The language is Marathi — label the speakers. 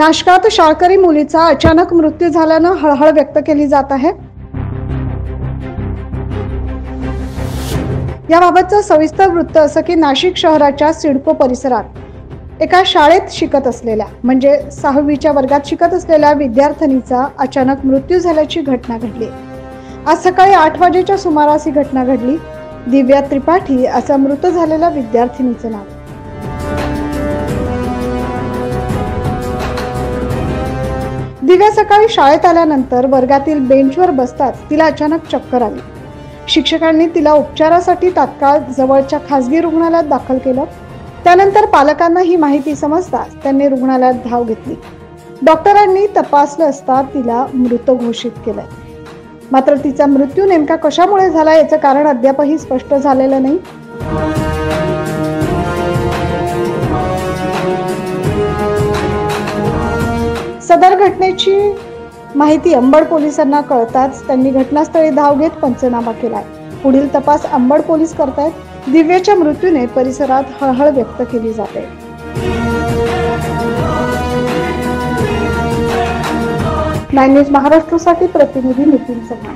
Speaker 1: नाशकात शाळकरी मुलीचा अचानक मृत्यू झाल्यानं हळहळ व्यक्त केली जात आहे। याबाबतचं सविस्तर वृत्त असं की नाशिक शहराच्या सिडको परिसरात एका शाळेत शिकत असलेल्या म्हणजे 6वीच्या वर्गात शिकत असलेल्या विद्यार्थिनीचा अचानक मृत्यू झाल्याची घटना घडली। आज सकाळी 8 वाजेच्या सुमारास ही घटना घडली। दिव्या त्रिपाठी असं मृत झालेल्या विद्यार्थिनीचं नाव। दिव्या सकाळी शाळेत आल्यानंतर वर्गातील बेंचवर बसताच तिला अचानक चक्कर आली। शिक्षकांनी तिला उपचारासाठी तात्काळ जवळच्या खासगी रुग्णालयात दाखल केलं। त्यानंतर पालकांना ही माहिती समजताच त्यांनी रुग्णालयात धाव घेतली। डॉक्टरांनी तपासलं असता तिला मृत घोषित केलंय। मात्र तिचा मृत्यू नेमका कशामुळे झाला याचं कारण अद्यापही स्पष्ट झालेलं नाही। सदर घटनेची माहिती अंबड पोलिसांना कळताच त्यांनी घटनास्थळी धाव घेत पंचनामा केलाय। पुढील तपास अंबड पोलीस करतायत। दिव्याच्या मृत्यूने परिसरात हळहळ व्यक्त केली जाते। 9 न्यूज महाराष्ट्रासाठी प्रतिनिधी नितीन चव्हाण।